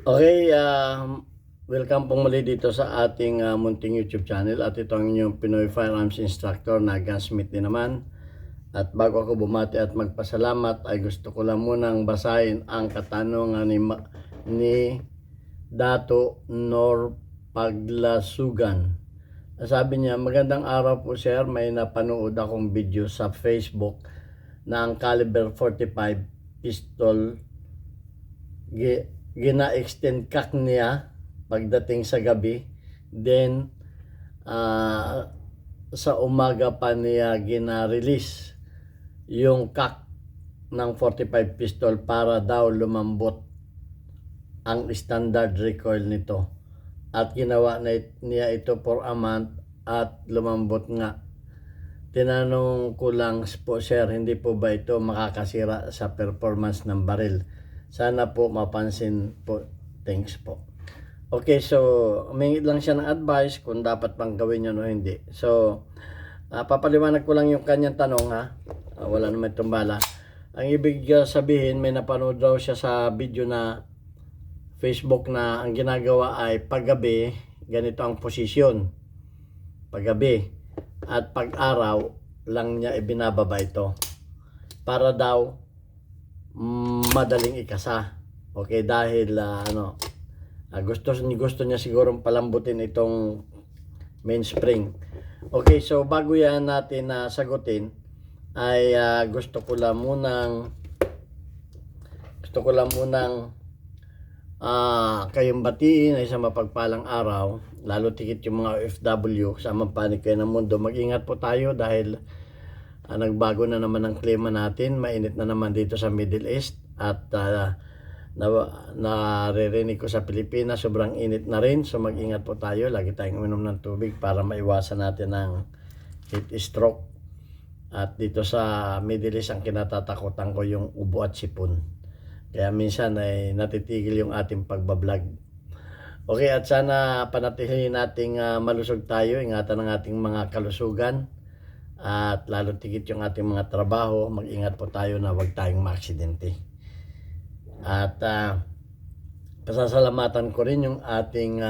Okay, welcome pong muli dito sa ating munting YouTube channel at ito ang inyong Pinoy Firearms Instructor na Gunsmith din naman. At bago ako bumati at magpasalamat ay gusto ko lang munang basahin ang katanungan ni Dato Nor Paglasugan. Sabi niya, magandang araw po sir, may napanood akong video sa Facebook na ang caliber 45 pistol gina-extend kak niya pagdating sa gabi, then sa umaga pa niya gina-release yung kak ng 45 pistol para daw lumambot ang standard recoil nito, at ginawa niya ito for a month at lumambot nga. Tinanong ko lang po sir, hindi po ba ito makakasira sa performance ng baril? Sana po mapansin po. Thanks po. Okay, so humingi lang siya ng advice kung dapat pang gawin yun o hindi. So, papaliwanag ko lang yung kanyang tanong ha. Wala naman itong bala. Ang ibig sabihin, may napanood daw siya sa video na Facebook na ang ginagawa ay paggabi, ganito ang posisyon. Paggabi. At pag-araw lang niya ibinababa ito. Para daw madaling ikasa. Okay, dahil gusto niya siguro palambutin itong mainspring. Okay, so bago yan natin sagutin ay gusto ko lang munang kayong batiin ay sa mapagpalang araw, lalo tikit yung mga OFW sa mapanig kayo ng mundo. Mag-ingat po tayo dahil nagbago na naman ang klima natin, mainit na naman dito sa Middle East, at naririnig ko sa Pilipinas sobrang init na rin. So mag-ingat po tayo, lagi tayong uminom ng tubig para maiwasan natin ang heat stroke. At dito sa Middle East ang kinatatakutan ko yung ubo at sipon, kaya minsan ay natitigil yung ating pagbablog. Okay, at sana panatilihin nating malusog tayo, ingatan ng ating mga kalusugan, at lalo tigit yung ating mga trabaho. Mag-ingat po tayo na huwag tayong maaksidente. At pasasalamatan ko rin yung ating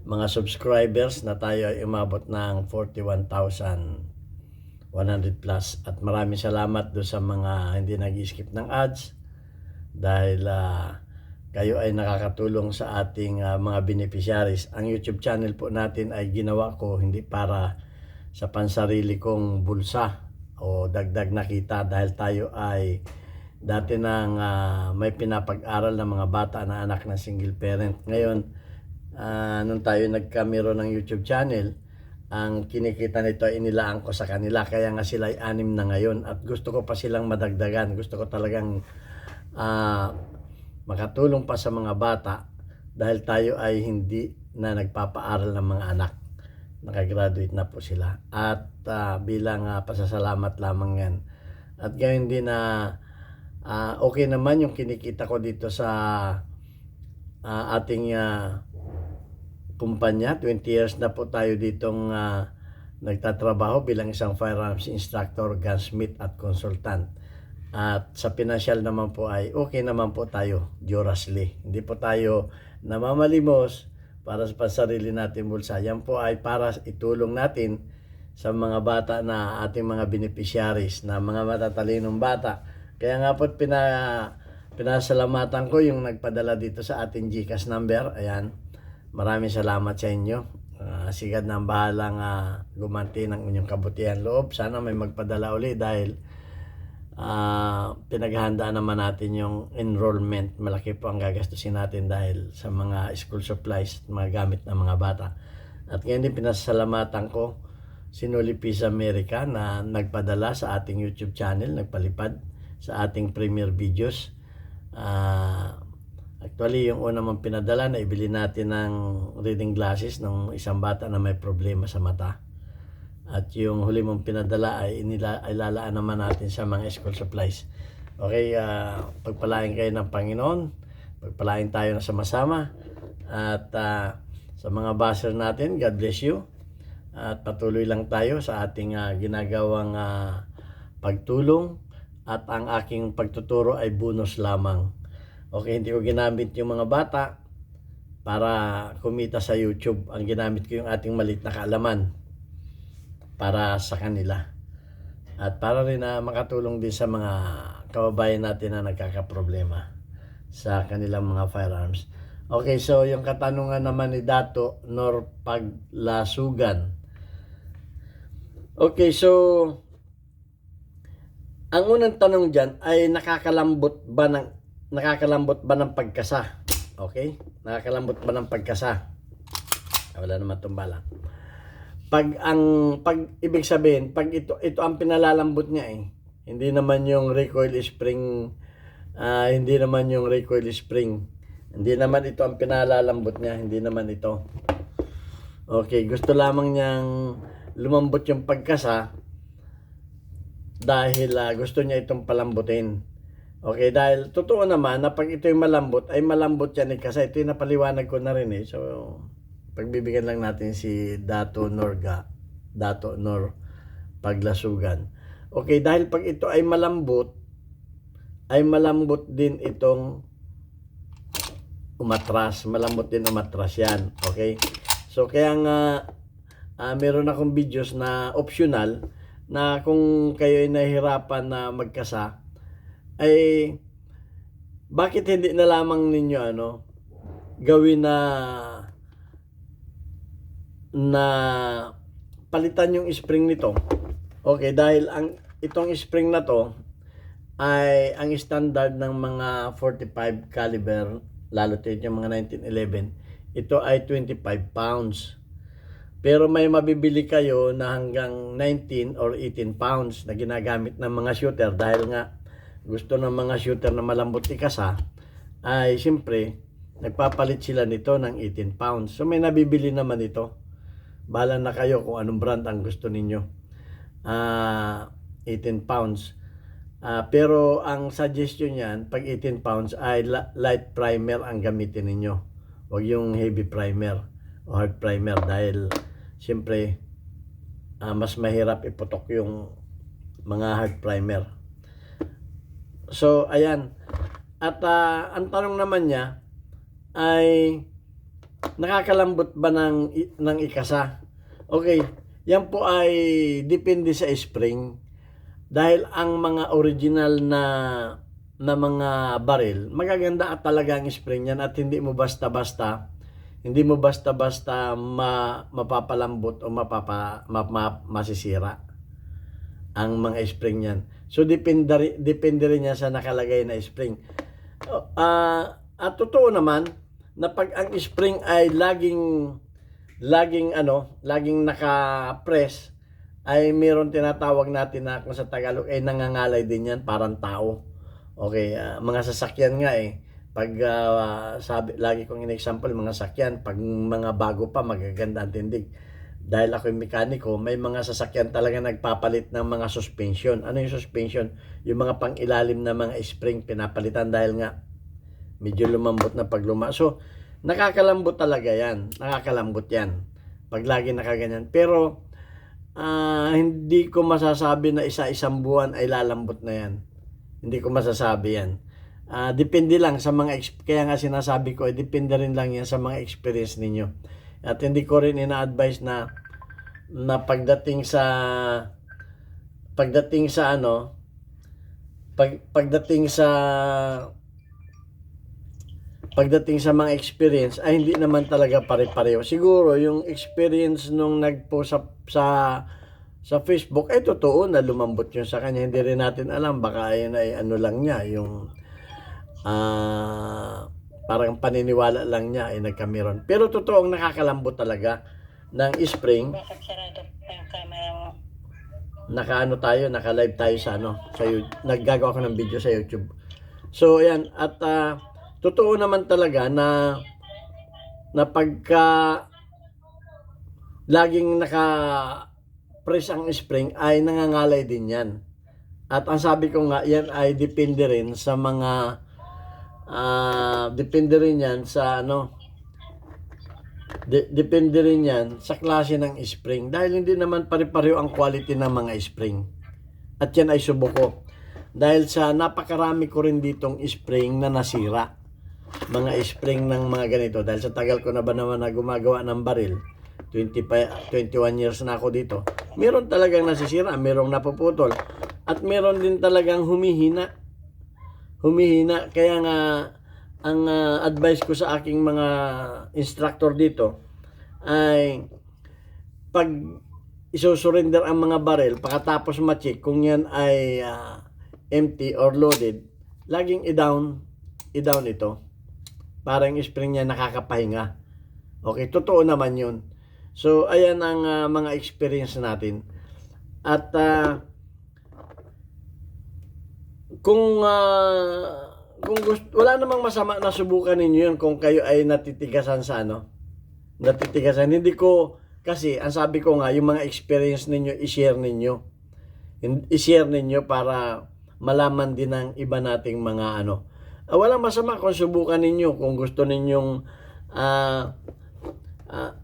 mga subscribers na tayo ay umabot ng 41,100 plus. At maraming salamat do sa mga hindi nag-skip ng ads, dahil kayo ay nakakatulong sa ating mga beneficiaries. Ang YouTube channel po natin ay ginawa ko hindi para sa pansarili kong bulsa o dagdag na kita, dahil tayo ay dati nang may pinapag-aral ng mga bata na anak ng single parent. Ngayon, nung tayo nagkamero ng YouTube channel, ang kinikita nito ay inilaan ko sa kanila, kaya nga sila ay 6 na ngayon, at gusto ko pa silang madagdagan. Gusto ko talagang makatulong pa sa mga bata, dahil tayo ay hindi na nagpapaaral ng mga anak. Nakagraduate na po sila, at bilang pasasalamat lamang yan. At gayon din okay naman yung kinikita ko dito sa ating kumpanya. 20 years na po tayo ditong nagtatrabaho bilang isang firearms instructor, gunsmith at consultant. At sa pinansyal naman po ay okay naman po tayo, Durasly. Hindi po tayo namamalimos para sa pansarili natin bulsa. Yan po ay para itulong natin sa mga bata na ating mga beneficiaries, na mga matatalinong bata. Kaya nga po pinasalamatan ko yung nagpadala dito sa ating GCash number. Ayan, maraming salamat sa inyo. Sigad na ang bahalang gumanti ng inyong kabutihan loob. Sana may magpadala uli, dahil pinaghahandaan naman natin yung enrollment. Malaki po ang gagastusin natin dahil sa mga school supplies, mga gamit ng mga bata. At ngayon din pinasalamatan ko si Noli Peace America na nagpadala sa ating YouTube channel, nagpalipad sa ating premiere videos. Actually, yung una mong pinadala na ibili natin ng reading glasses ng isang bata na may problema sa mata. At yung huli mong pinadala ay ilalaan naman natin sa mga school supplies. Okay, pagpalain kayo ng Panginoon. Pagpalain tayo na sama-sama. At sa mga basher natin, God bless you. At patuloy lang tayo sa ating ginagawang pagtulong. At ang aking pagtuturo ay bonus lamang. Okay, hindi ko ginamit yung mga bata para kumita sa YouTube. Ang ginamit ko yung ating maliit na kaalaman para sa kanila. At para rin na makatulong din sa mga kababayan natin na nagkakaproblema sa kanilang mga firearms. Okay, so yung katanungan naman ni Dato Nor Paglasugan. Okay, so ang unang tanong dyan ay nakakalambot ba ng pagkasa? Okay? Nakakalambot ba ng pagkasa? Wala naman tumbala. Pag ibig sabihin, pag ito ang pinalalambot niya eh. Hindi naman yung recoil spring, hindi naman ito ang pinalalambot niya, hindi naman ito. Okay, gusto lamang niyang lumambot yung pagkasa dahil gusto niya itong palambutin. Okay, dahil totoo naman na pag ito'y malambot, ay malambot yan eh, kasi ito'y napaliwanag ko na rin eh. So, pagbibigyan lang natin si Dato Nor Paglasugan. Okay, dahil pag ito ay malambot din itong umatras. Malambot din umatras yan. Okay? So, kaya nga, meron akong videos na optional na kung kayo ay nahihirapan na magkasa, ay bakit hindi na lamang ninyo gawin na palitan yung spring nito. Okay, dahil itong spring na to ay ang standard ng mga 45 caliber, lalo ito yung mga 1911, ito ay 25 pounds. Pero may mabibili kayo na hanggang 19 or 18 pounds na ginagamit ng mga shooter dahil nga gusto ng mga shooter na malambot ikasa, ay siyempre nagpapalit sila nito ng 18 pounds. So may nabibili naman ito. Bahala na kayo kung anong brand ang gusto ninyo. 18 pounds. Pero ang suggestion niyan, pag 18 pounds ay light primer ang gamitin ninyo. Huwag yung heavy primer o hard primer dahil siyempre mas mahirap iputok yung mga hard primer. So, ayan. At ang tanong naman niya ay nakakalambot ba ng ikasa? Okay, yan po ay depende sa spring. Dahil ang mga original na mga baril, magaganda at talaga ang spring yan at hindi mo basta-basta mapapalambot o masisira ang mga spring yan. So depende rin yan sa nakalagay na spring. At totoo naman na pag ang spring ay laging naka-press, ay meron tinatawag natin na kung sa Tagalog ay nangangalay din yan, parang tao. Okay, mga sasakyan nga eh. Pag lagi kong in-example mga sasakyan, pag mga bago pa magaganda ang tindig. Dahil ako'y mekaniko, may mga sasakyan talaga nagpapalit ng mga suspension. Ano yung suspension? Yung mga pang-ilalim na mga spring pinapalitan dahil nga medyo lumambot na pagluma. So, nakakalambot talaga yan. Nakakalambot yan. Pag lagi nakaganyan. Pero, hindi ko masasabi na isa-isang buwan ay lalambot na yan. Hindi ko masasabi yan. Depende lang sa mga, kaya nga sinasabi ko, depende rin lang yan sa mga experience ninyo. At hindi ko rin ina-advise na pagdating sa mga experience ay hindi naman talaga pare-pareho. Siguro yung experience nung nagpost sa Facebook ay totoo na lumambot yun sa kanya. Hindi rin natin alam, baka ay ano lang niya, yung parang paniniwala lang niya ay nagkameron. Pero totoong nakakalambot talaga ng spring. Bakit sarado pa yung camera mo? Naka-live tayo sa naggagawa ko ng video sa YouTube. So ayan, at totoo naman talaga na pagka laging naka-press ang spring ay nangangalay din yan. At ang sabi ko nga, yan ay depende rin sa mga depende rin yan sa depende rin yan sa klase ng spring dahil hindi naman pare-pareho ang quality ng mga spring. At yan ay subuko dahil sa napakarami ko rin ditong spring na nasira. mga spring ng mga ganito. Dahil sa tagal ko na ba naman na gumagawa ng baril, 21 years na ako dito. Meron talagang nasisira, merong napuputol. At meron din talagang humihina. Kaya nga, ang advice ko sa aking mga instructor dito ay pag isusurrender ang mga baril, pagkatapos ma-check kung yan ay empty or loaded, laging i-down ito. Para yung spring niya nakakapahinga. Okay, totoo naman yun. So, ayan ang mga experience natin. At kung gusto, wala namang masama na subukan ninyo yun kung kayo ay natitigasan sa natitigasan. Hindi ko, kasi ang sabi ko nga, yung mga experience ninyo, i-share ninyo para malaman din ng iba nating mga walang masama kung subukan ninyo, kung gusto ninyong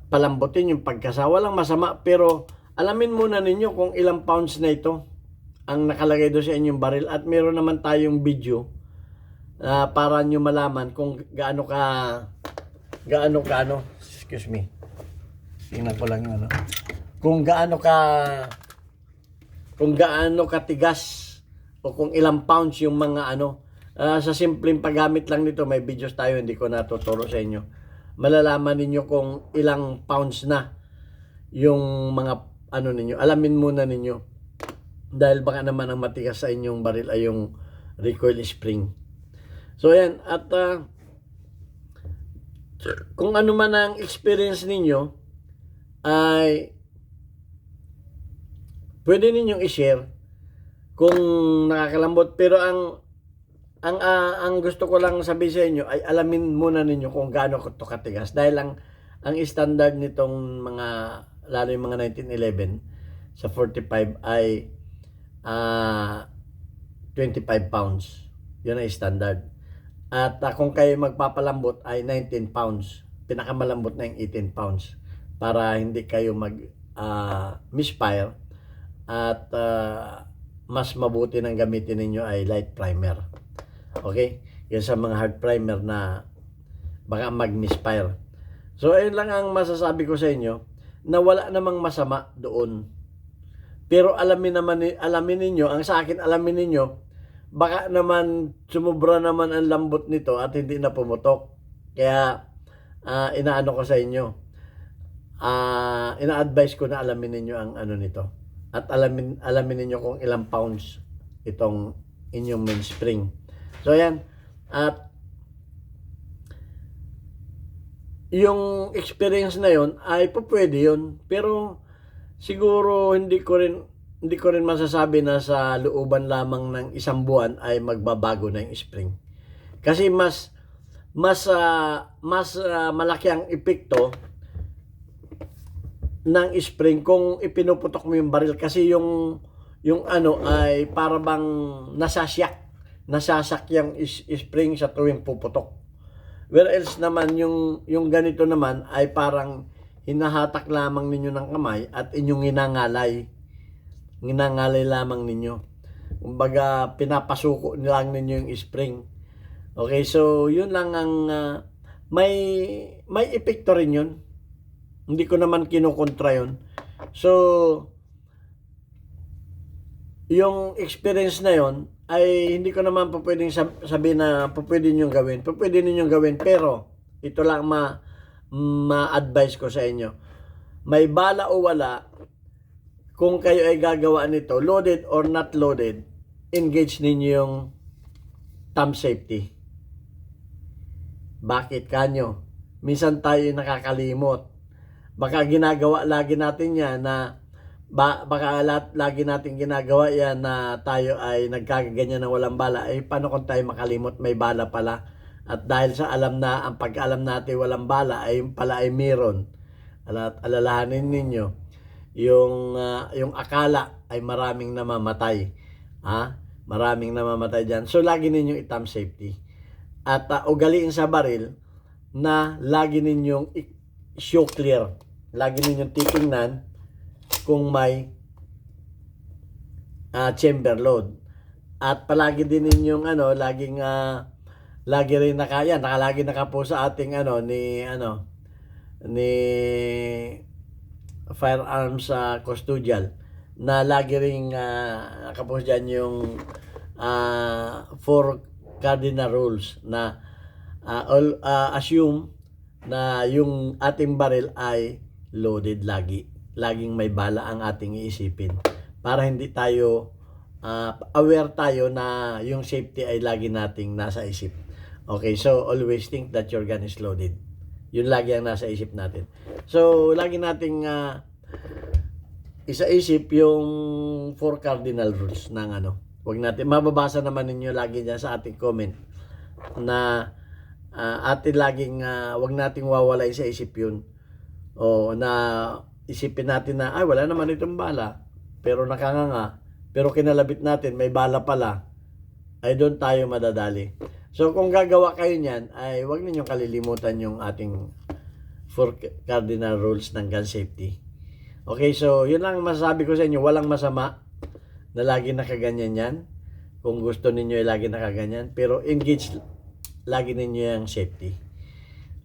palambutin yung pagkasa, walang masama, pero alamin muna ninyo kung ilang pounds na ito ang nakalagay doon sa inyong baril, at meron naman tayong video para nyo malaman kung gaano excuse me, tingnan ko lang yung kung gaano katigas o kung ilang pounds yung mga sa simpleng paggamit lang nito. May videos tayo, hindi ko natuturo sa inyo. Malalaman ninyo kung ilang pounds na yung mga ninyo. Alamin muna ninyo. Dahil baka naman ang matigas sa inyong baril ay yung recoil spring. So ayan, at kung ano man ang experience ninyo, ay pwede ninyong i-share kung nakakalambot. Pero ang gusto ko lang sabihin sa inyo ay alamin muna ninyo kung gaano ito katigas. Dahil ang standard nitong mga, lalo yung mga 1911 sa 45 ay 25 pounds. Yun ay standard. At kung kayo magpapalambot ay 19 pounds. Pinakamalambot na yung 18 pounds. Para hindi kayo misfire. At mas mabuti ng gamitin ninyo ay light primer. Okay? Yan sa mga hard primer na baka mag-misfire. So, ayun lang ang masasabi ko sa inyo, na wala namang masama doon. Pero alamin ninyo, ang sa akin alamin ninyo, baka naman sumubra naman ang lambot nito at hindi na pumutok. Kaya inaano ko sa inyo, ina-advise ko na alamin ninyo ang nito. At alamin ninyo kung ilang pounds itong inyong mainspring. So ayan, at yung experience na yon ay pwede yun. Pero siguro hindi ko rin masasabi na sa looban lamang ng isang buwan ay magbabago na yung spring. Kasi mas malaki ang epekto ng spring kung ipinuputok mo yung baril, kasi yung ay para bang nasasak yung spring sa tuwing puputok. Whereas naman yung ganito naman ay parang hinahatak lamang ninyo ng kamay at inyong ginangalay lamang ninyo. Kumbaga pinapasuko lang ninyo yung spring. Okay, so yun lang ang may epekto rin yun. Hindi ko naman kinukontra yun. So yung experience na yun ay hindi ko naman pa pwedeng sabihin na pwede ninyong gawin. Pwede ninyong gawin, pero ito lang ma-advise ko sa inyo. May bala o wala, kung kayo ay gagawa nito, loaded or not loaded, engage ninyo yung thumb safety. Bakit kanyo? Minsan tayo nakakalimot. Baka ginagawa lagi natin yan na baka lagi natin ginagawa yan na tayo ay nagkakaganyan ng walang bala. Paano kung tayo makalimot may bala pala? At dahil sa ang pag-alam natin walang bala ay pala ay meron. Alalahanin ninyo yung akala ay maraming namamatay. Maraming namamatay dyan. So lagi ninyong i-thumb safety. At ugaliin sa baril na lagi ninyong show clear. Lagi ninyong titingnan kung may chamber load. At palagi din ninyong laging lagi rin nakalagi nakapo sa ating ni firearms custodial na lagi ring nakapost dyan yung four cardinal rules na assume na yung ating baril ay loaded lagi. Laging may bala ang ating iisipin para hindi tayo aware tayo na yung safety ay lagi nating nasa isip. Okay, so always think that your gun is loaded. Yun lagi ang nasa isip natin. So, lagi nating isa-isip yung four cardinal rules ng Wag natin, mababasa naman ninyo lagi dyan sa ating comment na atin laging, wag nating wawalay sa isip yun. O na isipin natin na, ay wala naman itong bala, pero nakanganga, pero kinalabit natin, may bala pala, ay doon tayo madadali. So kung gagawa kayo niyan, ay wag ninyong kalilimutan yung ating four cardinal rules ng gun safety. Okay, so yun lang masasabi ko sa inyo, walang masama na lagi nakaganyan yan. Kung gusto ninyo ay lagi nakaganyan, pero engage lagi ninyo yung safety.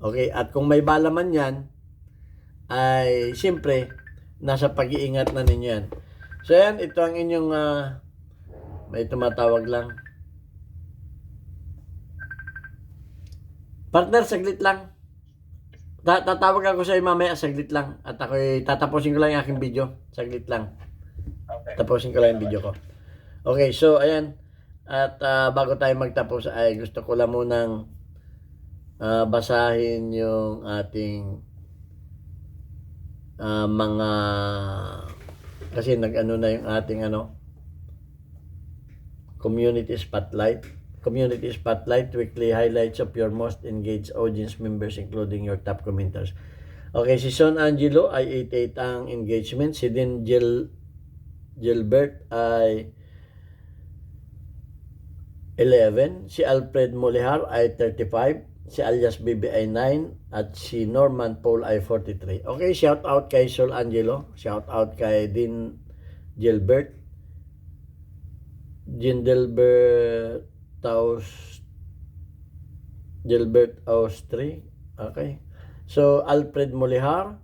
Okay, at kung may bala man yan, ay siyempre, nasa pag-iingat na ninyo yan. So yan, ito ang inyong may tumatawag lang. Partner, saglit lang. Tatawag ako sa iyo mamaya, saglit lang. At ako'y tatapusin ko lang yung aking video. Saglit lang. Okay. Tapusin ko lang yung video ko. Okay, so ayan. At bago tayo magtapos ay gusto ko lang munang basahin yung ating mga kasi nag-ano na yung ating community spotlight. Community Spotlight, weekly highlights of your most engaged audience members including your top commenters. Okay, si Son Angelo ay 88 ang engagement. Si Din Gilbert ay 11. Si Alfred Molihar ay 35. Si Alias Bibi ay 9. At si Norman Paul ay 43. Okay, shout out kay Son Angelo. Shout out kay Din Gilbert. Gilbert Austri. Okay. So, Alfred Molihar,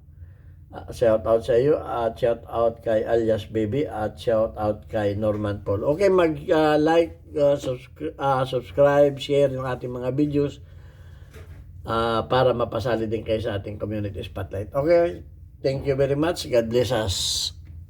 shout out sa iyo. At shout out kay Alias Baby. At shout out kay Norman Paul. Okay, mag-like, subscribe, share yung ating mga videos para mapasali din kayo sa ating community spotlight. Okay, thank you very much. God bless us.